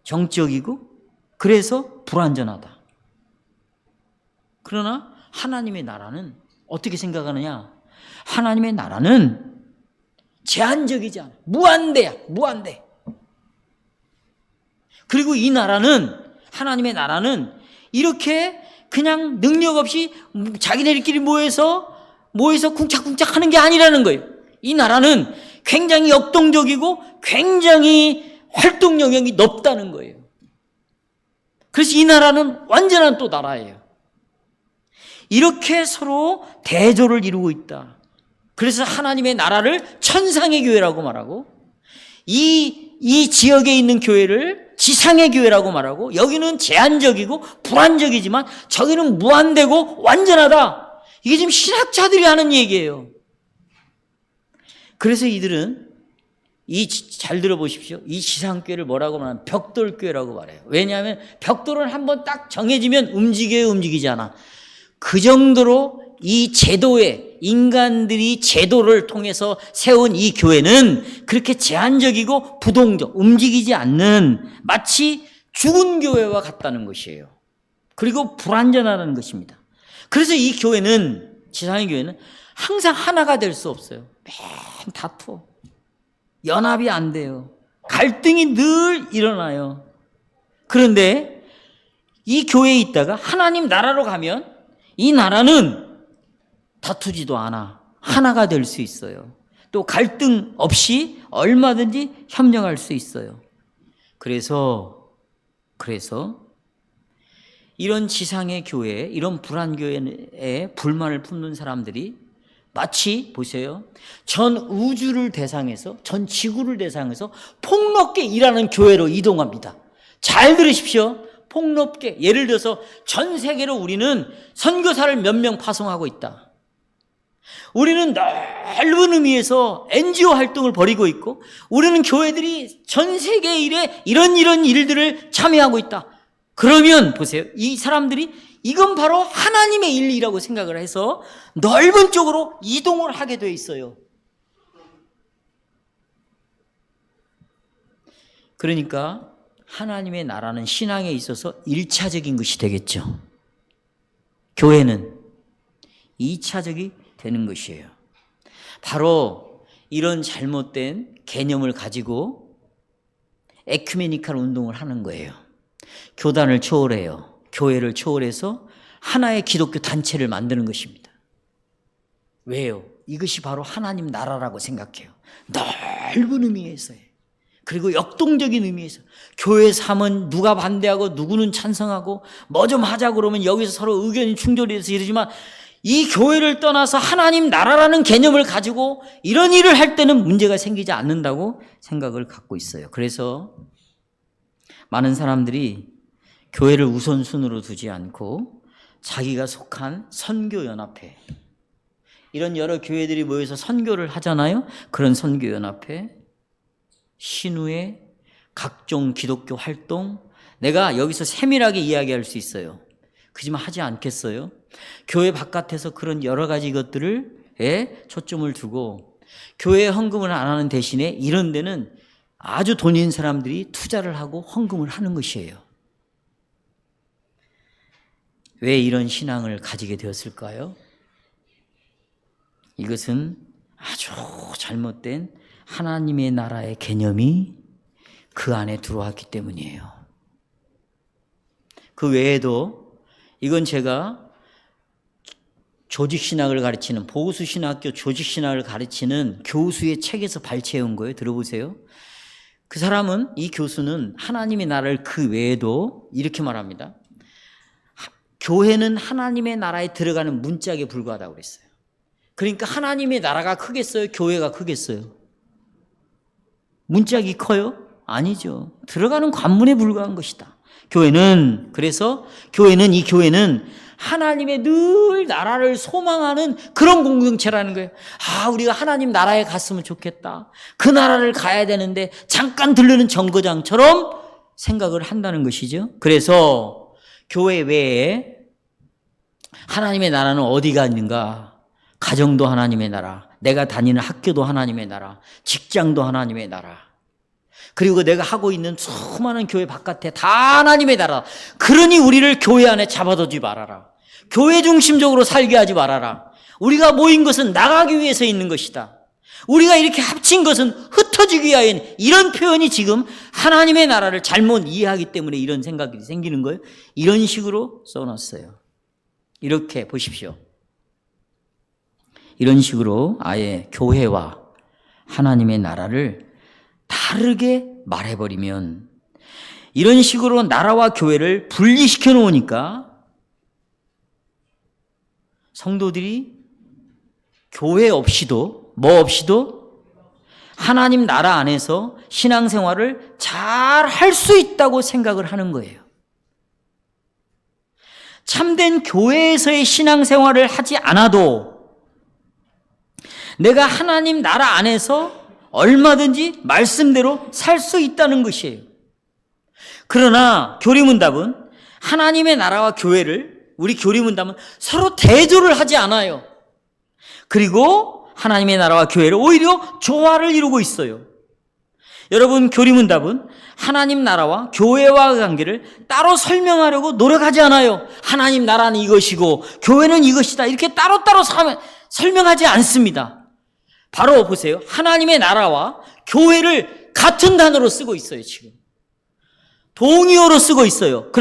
정적이고, 그래서 불완전하다. 그러나 하나님의 나라는 어떻게 생각하느냐? 하나님의 나라는 제한적이지 않아. 무한대야. 무한대. 그리고 이 나라는, 하나님의 나라는 이렇게 그냥 능력 없이 자기네들끼리 모여서 쿵짝쿵짝 하는 게 아니라는 거예요. 이 나라는 굉장히 역동적이고 굉장히 활동 영역이 높다는 거예요. 그래서 이 나라는 완전한 또 나라예요. 이렇게 서로 대조를 이루고 있다. 그래서 하나님의 나라를 천상의 교회라고 말하고, 이 지역에 있는 교회를 지상의 교회라고 말하고, 여기는 제한적이고 불안적이지만 저기는 무한되고 완전하다. 이게 지금 신학자들이 하는 얘기예요. 그래서 이들은 잘 들어보십시오. 이 지상교회를 뭐라고 말하면 벽돌교회라고 말해요. 왜냐하면 벽돌은 한번 딱 정해지면 움직여요, 움직이지 않아. 그 정도로 이 제도에, 인간들이 제도를 통해서 세운 이 교회는 그렇게 제한적이고 부동적, 움직이지 않는 마치 죽은 교회와 같다는 것이에요. 그리고 불완전하다는 것입니다. 그래서 이 교회는, 지상의 교회는 항상 하나가 될 수 없어요. 매일 다투어. 연합이 안 돼요. 갈등이 늘 일어나요. 그런데 이 교회에 있다가 하나님 나라로 가면 이 나라는 다투지도 않아. 하나가 될 수 있어요. 또 갈등 없이 얼마든지 협력할 수 있어요. 그래서 이런 지상의 교회, 이런 불안교회에 불만을 품는 사람들이 마치 보세요. 전 우주를 대상해서, 전 지구를 대상해서 폭넓게 일하는 교회로 이동합니다. 잘 들으십시오. 폭넓게. 예를 들어서 전 세계로 우리는 선교사를 몇 명 파송하고 있다. 우리는 넓은 의미에서 NGO 활동을 벌이고 있고, 우리는 교회들이 전 세계 일에 이런 일들을 참여하고 있다. 그러면 보세요. 이 사람들이 이건 바로 하나님의 일이라고 생각을 해서 넓은 쪽으로 이동을 하게 돼 있어요. 그러니까 하나님의 나라는 신앙에 있어서 1차적인 것이 되겠죠. 교회는 2차적이 되는 것이에요. 바로 이런 잘못된 개념을 가지고 에큐메니칼 운동을 하는 거예요. 교단을 초월해요. 교회를 초월해서 하나의 기독교 단체를 만드는 것입니다. 왜요? 이것이 바로 하나님 나라라고 생각해요. 넓은 의미에서요. 그리고 역동적인 의미에서 교회 삶은 누가 반대하고 누구는 찬성하고 뭐 좀 하자고 그러면 여기서 서로 의견이 충돌이 돼서 이러지만, 이 교회를 떠나서 하나님 나라라는 개념을 가지고 이런 일을 할 때는 문제가 생기지 않는다고 생각을 갖고 있어요. 그래서 많은 사람들이 교회를 우선순위로 두지 않고 자기가 속한 선교연합회, 이런 여러 교회들이 모여서 선교를 하잖아요. 그런 선교연합회, 신우회, 각종 기독교 활동, 내가 여기서 세밀하게 이야기할 수 있어요. 그지만 하지 않겠어요? 교회 바깥에서 그런 여러 가지 것들에 초점을 두고 교회에 헌금을 안 하는 대신에 이런 데는 아주 돈 있는 사람들이 투자를 하고 헌금을 하는 것이에요. 왜 이런 신앙을 가지게 되었을까요? 이것은 아주 잘못된 하나님의 나라의 개념이 그 안에 들어왔기 때문이에요. 그 외에도 이건 제가 조직신학을 가르치는, 보수신학교 조직신학을 가르치는 교수의 책에서 발췌해온 거예요. 들어보세요. 그 사람은, 이 교수는 하나님의 나라를 그 외에도 이렇게 말합니다. 교회는 하나님의 나라에 들어가는 문짝에 불과하다고 그랬어요. 그러니까 하나님의 나라가 크겠어요? 교회가 크겠어요? 문짝이 커요? 아니죠. 들어가는 관문에 불과한 것이다. 그래서 이 교회는 하나님의 늘 나라를 소망하는 그런 공동체라는 거예요. 우리가 하나님 나라에 갔으면 좋겠다. 그 나라를 가야 되는데 잠깐 들르는 정거장처럼 생각을 한다는 것이죠. 그래서 교회 외에 하나님의 나라는 어디가 있는가? 가정도 하나님의 나라, 내가 다니는 학교도 하나님의 나라, 직장도 하나님의 나라, 그리고 내가 하고 있는 수많은 교회 바깥에 다 하나님의 나라. 그러니 우리를 교회 안에 잡아두지 말아라. 교회 중심적으로 살게 하지 말아라. 우리가 모인 것은 나가기 위해서 있는 것이다. 우리가 이렇게 합친 것은 흩어지기 위하여 이런 표현이 지금 하나님의 나라를 잘못 이해하기 때문에 이런 생각이 생기는 거예요. 이런 식으로 써놨어요. 이렇게 보십시오. 이런 식으로 아예 교회와 하나님의 나라를 다르게 말해버리면 이런 식으로 나라와 교회를 분리시켜 놓으니까 성도들이 교회 없이도 뭐 없이도 하나님 나라 안에서 신앙생활을 잘 할 수 있다고 생각을 하는 거예요. 참된 교회에서의 신앙생활을 하지 않아도 내가 하나님 나라 안에서 얼마든지 말씀대로 살 수 있다는 것이에요. 그러나 교리문답은 하나님의 나라와 교회를 우리 교리문답은 서로 대조를 하지 않아요. 그리고 하나님의 나라와 교회를 오히려 조화를 이루고 있어요. 여러분, 교리문답은 하나님 나라와 교회와의 관계를 따로 설명하려고 노력하지 않아요. 하나님 나라는 이것이고 교회는 이것이다 이렇게 따로따로 설명하지 않습니다. 바로 보세요. 하나님의 나라와 교회를 같은 단어로 쓰고 있어요. 지금 동의어로 쓰고 있어요.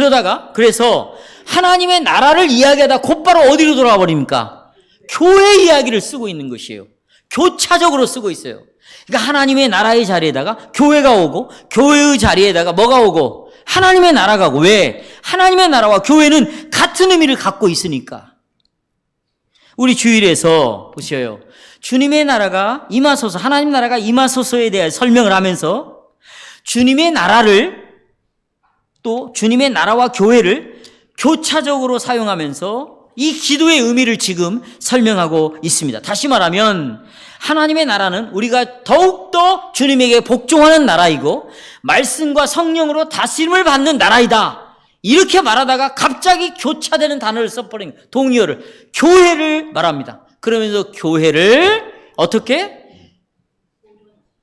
그래서 하나님의 나라를 이야기하다 곧바로 어디로 돌아와 버립니까? 교회 이야기를 쓰고 있는 것이에요. 교차적으로 쓰고 있어요. 그러니까 하나님의 나라의 자리에다가 교회가 오고 교회의 자리에다가 뭐가 오고 하나님의 나라가 오고. 왜? 하나님의 나라와 교회는 같은 의미를 갖고 있으니까. 우리 주일에서 보셔요. 주님의 나라가 임하소서, 하나님 나라가 임하소서에 대해 설명을 하면서 주님의 나라를 또 주님의 나라와 교회를 교차적으로 사용하면서 이 기도의 의미를 지금 설명하고 있습니다. 다시 말하면 하나님의 나라는 우리가 더욱더 주님에게 복종하는 나라이고 말씀과 성령으로 다스림을 받는 나라이다. 이렇게 말하다가 갑자기 교차되는 단어를 써버린 거예요. 동의어를. 교회를 말합니다. 그러면서 교회를 어떻게?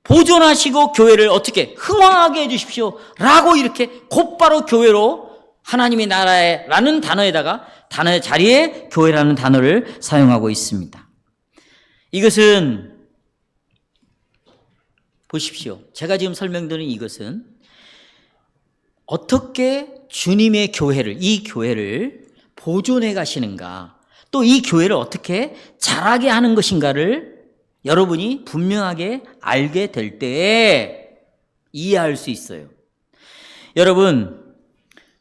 보존하시고 교회를 어떻게? 흥왕하게 해주십시오. 라고 이렇게 곧바로 교회로 하나님의 나라라는 단어의 자리에 교회라는 단어를 사용하고 있습니다. 이것은 보십시오. 제가 지금 설명드린 이것은 어떻게 주님의 교회를, 이 교회를 보존해 가시는가, 또 이 교회를 어떻게 자라게 하는 것인가를 여러분이 분명하게 알게 될 때에 이해할 수 있어요. 여러분,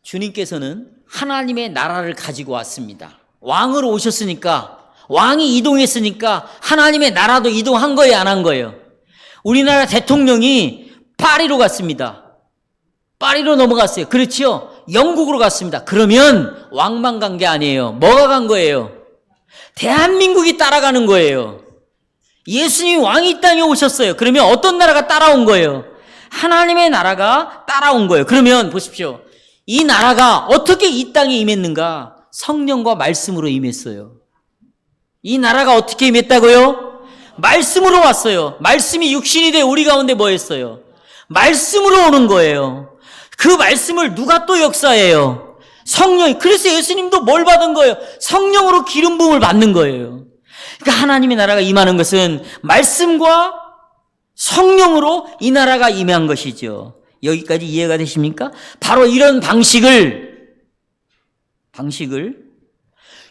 주님께서는 하나님의 나라를 가지고 왔습니다. 왕으로 오셨으니까, 왕이 이동했으니까 하나님의 나라도 이동한 거예요, 안 한 거예요? 우리나라 대통령이 파리로 갔습니다. 파리로 넘어갔어요. 그렇지요? 영국으로 갔습니다. 그러면 왕만 간 게 아니에요. 뭐가 간 거예요? 대한민국이 따라가는 거예요. 예수님이 왕이 이 땅에 오셨어요. 그러면 어떤 나라가 따라온 거예요? 하나님의 나라가 따라온 거예요. 그러면 보십시오. 이 나라가 어떻게 이 땅에 임했는가? 성령과 말씀으로 임했어요. 이 나라가 어떻게 임했다고요? 말씀으로 왔어요. 말씀이 육신이 돼 우리 가운데 뭐 했어요? 말씀으로 오는 거예요. 그 말씀을 누가 또 역사해요? 성령이. 그래서 예수님도 뭘 받은 거예요? 성령으로 기름 부음을 받는 거예요. 그러니까 하나님의 나라가 임하는 것은 말씀과 성령으로 이 나라가 임한 것이죠. 여기까지 이해가 되십니까? 바로 이런 방식을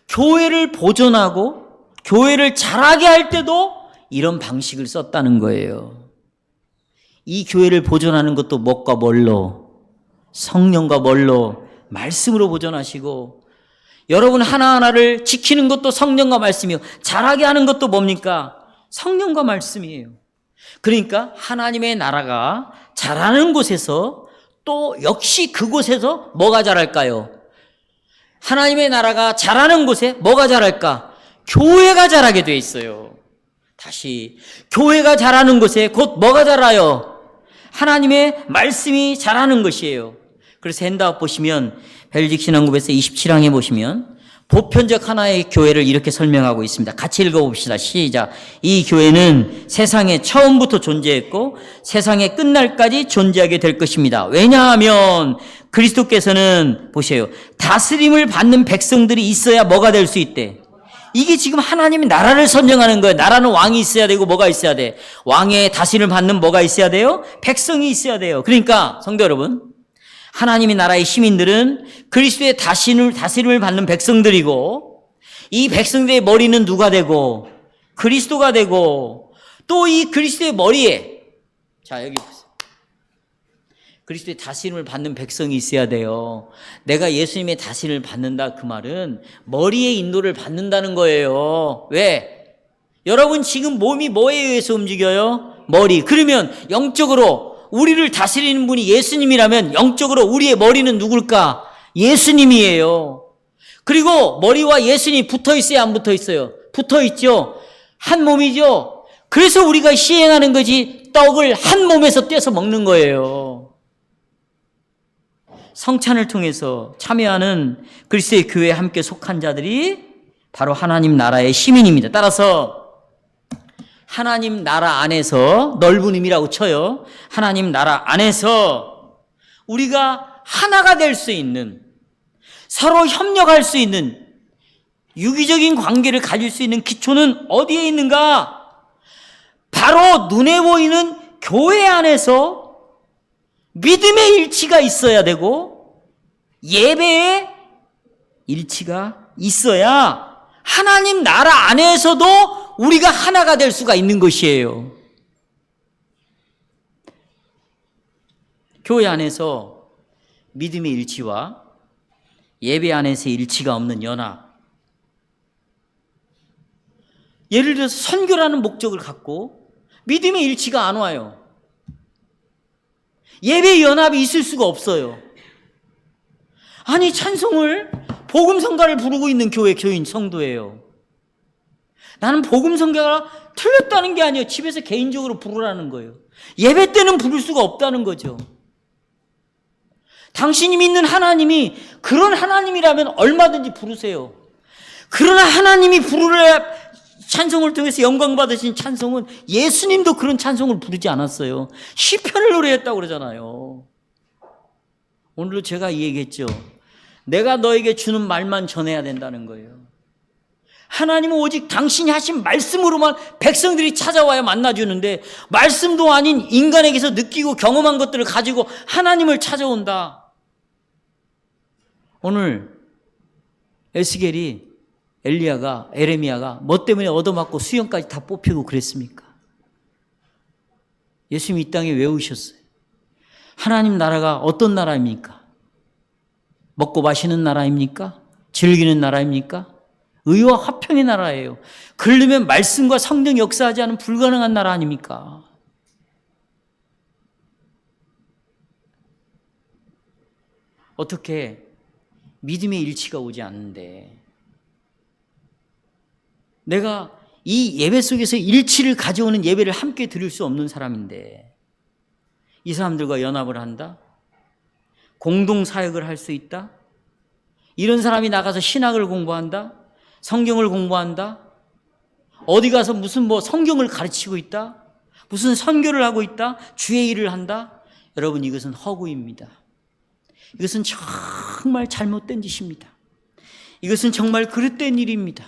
교회를 보존하고 교회를 자라게 할 때도 이런 방식을 썼다는 거예요. 이 교회를 보존하는 것도 뭐과 뭘로? 성령과 뭘로? 말씀으로 보존하시고, 여러분 하나하나를 지키는 것도 성령과 말씀이요. 자라게 하는 것도 뭡니까? 성령과 말씀이에요. 그러니까 하나님의 나라가 자라는 곳에서 또 역시 그곳에서 뭐가 자랄까요? 하나님의 나라가 자라는 곳에 뭐가 자랄까? 교회가 자라게 돼 있어요. 다시 교회가 자라는 곳에 곧 뭐가 자라요? 하나님의 말씀이 자라는 것이에요. 그래서 핸드아웃 보시면 벨직 신앙급에서 27항에 보시면 보편적 하나의 교회를 이렇게 설명하고 있습니다. 같이 읽어봅시다. 시작. 이 교회는 세상에 처음부터 존재했고 세상에 끝날까지 존재하게 될 것입니다. 왜냐하면 그리스도께서는 보세요. 다스림을 받는 백성들이 있어야 뭐가 될 수 있대? 이게 지금 하나님이 나라를 선정하는 거예요. 나라는 왕이 있어야 되고 뭐가 있어야 돼? 왕의 다스림을 받는 뭐가 있어야 돼요? 백성이 있어야 돼요. 그러니까 성도 여러분, 하나님의 나라의 시민들은 그리스도의 다스림을 받는 백성들이고, 이 백성들의 머리는 누가 되고 그리스도가 되고, 또 이 그리스도의 머리에, 자 여기 보세요. 그리스도의 다스림을 받는 백성이 있어야 돼요. 내가 예수님의 다스림을 받는다, 그 말은 머리의 인도를 받는다는 거예요. 왜? 여러분 지금 몸이 뭐에 의해서 움직여요? 머리. 그러면 영적으로 우리를 다스리는 분이 예수님이라면 영적으로 우리의 머리는 누굴까? 예수님이에요. 그리고 머리와 예수님이 붙어 있어요, 안 붙어 있어요? 붙어 있죠. 한 몸이죠. 그래서 우리가 시행하는 거지, 떡을 한 몸에서 떼서 먹는 거예요. 성찬을 통해서 참여하는 그리스도의 교회에 함께 속한 자들이 바로 하나님 나라의 시민입니다. 따라서 하나님 나라 안에서, 넓은 의미라고 쳐요. 하나님 나라 안에서 우리가 하나가 될 수 있는, 서로 협력할 수 있는 유기적인 관계를 가질 수 있는 기초는 어디에 있는가? 바로 눈에 보이는 교회 안에서 믿음의 일치가 있어야 되고 예배의 일치가 있어야 하나님 나라 안에서도 우리가 하나가 될 수가 있는 것이에요. 교회 안에서 믿음의 일치와 예배 안에서의 일치가 없는 연합. 예를 들어서 선교라는 목적을 갖고 믿음의 일치가 안 와요. 예배 연합이 있을 수가 없어요. 아니, 찬송을 복음성가를 부르고 있는 교회 교인 성도예요. 나는 복음성가가 틀렸다는 게 아니에요. 집에서 개인적으로 부르라는 거예요. 예배 때는 부를 수가 없다는 거죠. 당신이 믿는 하나님이 그런 하나님이라면 얼마든지 부르세요. 그러나 하나님이 부르려 찬송을 통해서 영광 받으신 찬송은 예수님도 그런 찬송을 부르지 않았어요. 시편을 노래했다고 그러잖아요. 오늘도 제가 이 얘기했죠. 내가 너에게 주는 말만 전해야 된다는 거예요. 하나님은 오직 당신이 하신 말씀으로만 백성들이 찾아와야 만나주는데, 말씀도 아닌 인간에게서 느끼고 경험한 것들을 가지고 하나님을 찾아온다. 오늘 에스겔이, 에레미야가 뭐 때문에 얻어맞고 수영까지 다 뽑히고 그랬습니까? 예수님이 이 땅에 왜 오셨어요? 하나님 나라가 어떤 나라입니까? 먹고 마시는 나라입니까? 즐기는 나라입니까? 의와 화평의 나라예요. 그러려면 말씀과 성령 역사하지 않으면 불가능한 나라 아닙니까? 어떻게 믿음의 일치가 오지 않는데, 내가 이 예배 속에서 일치를 가져오는 예배를 함께 드릴 수 없는 사람인데 이 사람들과 연합을 한다? 공동 사역을 할 수 있다? 이런 사람이 나가서 신학을 공부한다? 성경을 공부한다? 어디 가서 무슨 성경을 가르치고 있다? 무슨 선교를 하고 있다? 주의 일을 한다? 여러분, 이것은 허구입니다. 이것은 정말 잘못된 짓입니다. 이것은 정말 그릇된 일입니다.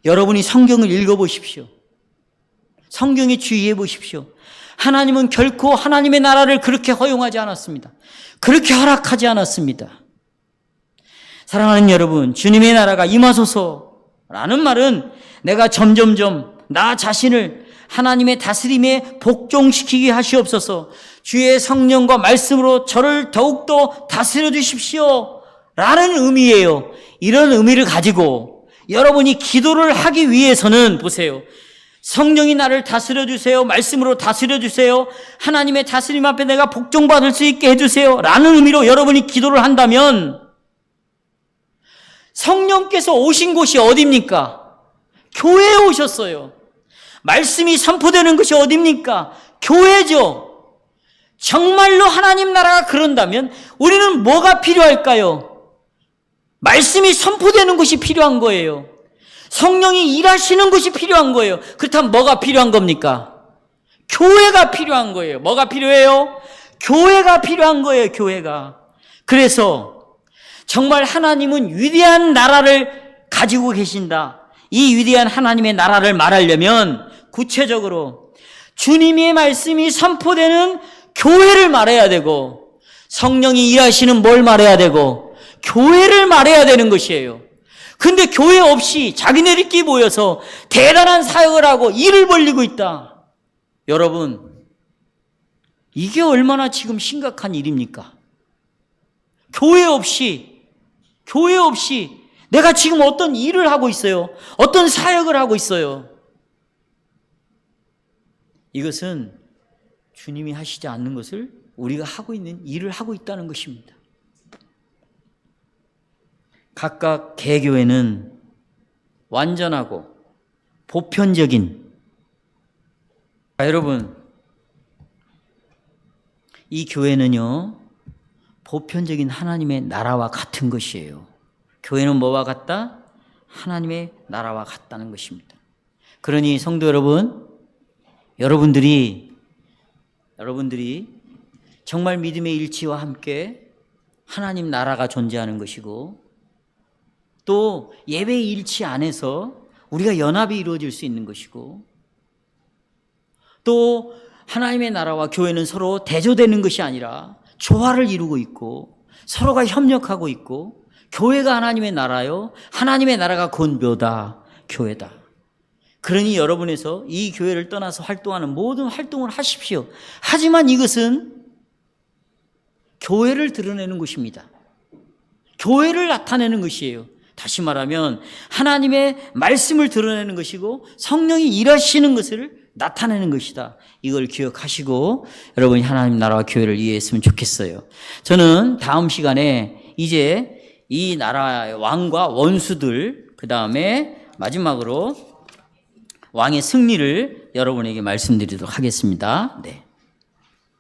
여러분이 성경을 읽어보십시오. 성경에 주의해 보십시오. 하나님은 결코 하나님의 나라를 그렇게 허용하지 않았습니다. 그렇게 허락하지 않았습니다. 사랑하는 여러분, 주님의 나라가 임하소서라는 말은 내가 점점점 나 자신을 하나님의 다스림에 복종시키게 하시옵소서, 주의 성령과 말씀으로 저를 더욱더 다스려 주십시오 라는 의미예요. 이런 의미를 가지고 여러분이 기도를 하기 위해서는, 보세요, 성령이 나를 다스려 주세요, 말씀으로 다스려 주세요, 하나님의 다스림 앞에 내가 복종받을 수 있게 해주세요 라는 의미로 여러분이 기도를 한다면, 성령께서 오신 곳이 어디입니까? 교회에 오셨어요. 말씀이 선포되는 것이 어디입니까? 교회죠. 정말로 하나님 나라가 그런다면 우리는 뭐가 필요할까요? 말씀이 선포되는 것이 필요한 거예요. 성령이 일하시는 것이 필요한 거예요. 그렇다면 뭐가 필요한 겁니까? 교회가 필요한 거예요. 뭐가 필요해요? 교회가 필요한 거예요. 교회가. 그래서 정말 하나님은 위대한 나라를 가지고 계신다. 이 위대한 하나님의 나라를 말하려면 구체적으로 주님의 말씀이 선포되는 교회를 말해야 되고, 성령이 일하시는 뭘 말해야 되고, 교회를 말해야 되는 것이에요. 근데 교회 없이 자기네들끼리 모여서 대단한 사역을 하고 일을 벌리고 있다. 여러분, 이게 얼마나 지금 심각한 일입니까? 교회 없이 내가 지금 어떤 일을 하고 있어요. 어떤 사역을 하고 있어요. 이것은 주님이 하시지 않는 것을 우리가 하고 있는 일을 하고 있다는 것입니다. 각각 개교회는 완전하고 보편적인, 여러분, 이 교회는요, 보편적인 하나님의 나라와 같은 것이에요. 교회는 뭐와 같다? 하나님의 나라와 같다는 것입니다. 그러니 성도 여러분, 여러분들이 정말 믿음의 일치와 함께 하나님 나라가 존재하는 것이고, 또 예배의 일치 안에서 우리가 연합이 이루어질 수 있는 것이고, 또 하나님의 나라와 교회는 서로 대조되는 것이 아니라 조화를 이루고 있고 서로가 협력하고 있고, 교회가 하나님의 나라요, 하나님의 나라가 곧 묘다, 교회다. 그러니 여러분에서 이 교회를 떠나서 활동하는 모든 활동을 하십시오. 하지만 이것은 교회를 드러내는 것입니다. 교회를 나타내는 것이에요. 다시 말하면 하나님의 말씀을 드러내는 것이고 성령이 일하시는 것을 나타내는 것이다. 이걸 기억하시고 여러분이 하나님 나라와 교회를 이해했으면 좋겠어요. 저는 다음 시간에 이제 이 나라의 왕과 원수들, 그 다음에 마지막으로 왕의 승리를 여러분에게 말씀드리도록 하겠습니다. 네.